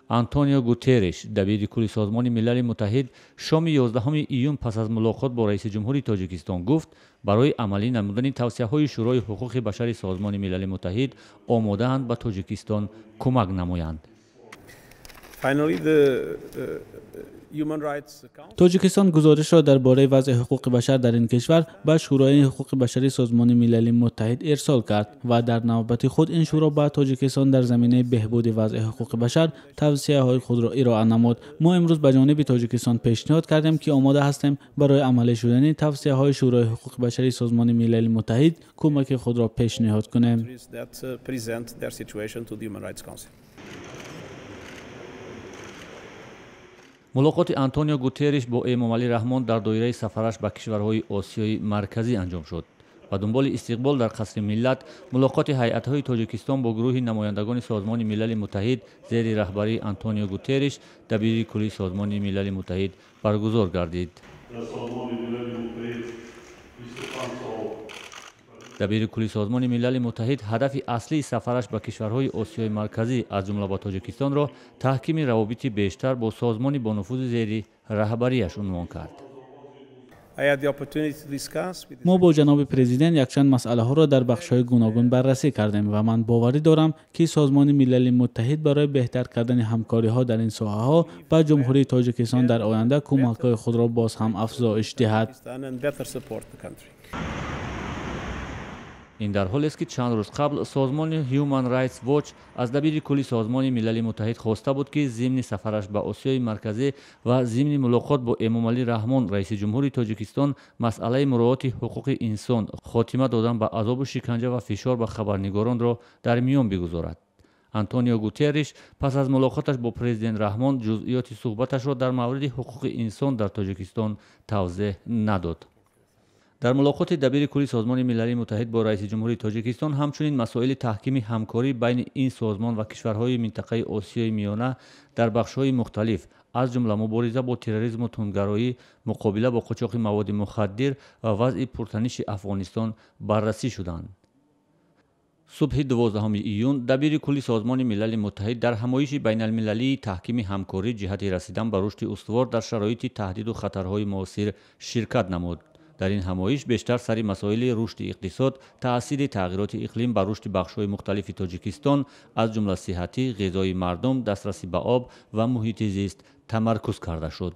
антонио гутерреш, дабири кулли созмони милали муттаҳид, шоми 11 июн пас аз мулоқот бо раиси ҷумҳури тоҷикистон гуфт барои амалӣ намудани тавсияҳои шӯрои ҳуқуқи башари созмони милали муттаҳид омодаанд ба тоҷикистон кӯмак намоянд. тоҷикистон гузоришро дар бораи вазъи ҳуқуқи башар дар ин кишвар ба шӯрои ҳуқуқи башари созмони милали муттаҳид ирсол кард ва дар навбати худ ин шӯро ба тоҷикистон дар заминаи беҳбуди вазъи ҳуқуқи башар тавсияҳои худро ироа намуд. мо имрӯз ба ҷониби тоҷикистон пешниҳод кардем ки омода ҳастем барои амалӣ шудани тавсияҳои шӯрои ҳуқуқи башари созмони милали муттаҳид кӯмаки худро пешниҳод кунем. мулоқоти антонио гутерреш бо эмомалӣ раҳмон дар доираи сафараш ба кишварҳои осиёи марказӣ анҷом шуд. ба дунболи истиқбол дар қасри миллат мулоқоти ҳайатҳои тоҷикистон бо гурӯҳи намояндагони созмони милали муттаҳид зери раҳбарии антонио гутерреш, дабири кулли созмони милали муттаҳид баргузор гардид. дабири кулли созмони милали муттаҳид ҳадафи аслии сафараш ба кишварҳои осиёи марказӣ аз ҷумла ба тоҷикистонро таҳкими равобити бештар бо созмони бонуфузи зери раҳбарияш унвон кард. мо бо ҷаноби президент якчанд масъалаҳоро дар бахшҳои гуногун баррасӣ кардем ва ман боварӣ дорам ки созмони милали муттаҳид барои беҳтар кардани ҳамкориҳо дар ин соҳаҳо ба ҷумҳурии тоҷикистон дар оянда кӯмакҳои худро боз ҳам афзоиш диҳад. ин дар ҳолест ки чанд рӯз қабл созмони Human Rights Watch аз дабири кулли созмони милали муттаҳид хоста буд ки зимни сафараш ба осиёи марказӣ ва зимни мулоқот бо эмомалӣ раҳмон раиси ҷумҳури тоҷикистон масъалаи муроати ҳуқуқи инсон, хотима додан ба азобу шиканҷа ва фишор ба хабарнигоронро дар миён бигузорад. антонио гутерреш пас аз мулоқоташ бо президент раҳмон ҷузъиёти суҳбаташро дар мавриди ҳуқуқи инсон дар тоҷикистон тавзеҳ надод. дар мулоқоти дабири кулли созмони милали муттаҳид бо раиси ҷумҳури тоҷикистон ҳамчунин масоили таҳкими ҳамкорӣ байни ин созмон ва кишварҳои минтақаи осиёи миёна дар бахшҳои мухталиф аз ҷумла мубориза бо терроризму тундгароӣ, муқобила бо қучоқи маводи мухаддир ва вазъи пуртаниши афғонистон баррасӣ шуданд. субҳи 12 июн дабири кулли созмони милали муттаҳид дар ҳамоиши байналмилалии таҳкими ҳамкорӣ ҷиҳати расидан ба рушди устувор дар шароити таҳдиду хатарҳои муосир ширкат намуд. дар ин ҳамоиш бештар сари масоили рушди иқтисод, таъсири тағйироти иқлим ба рушди бахшҳои мухталифи тоҷикистон аз ҷумла сиҳатӣ, ғизои мардум, дастрасӣ ба об ва муҳити зист тамаркуз карда шуд.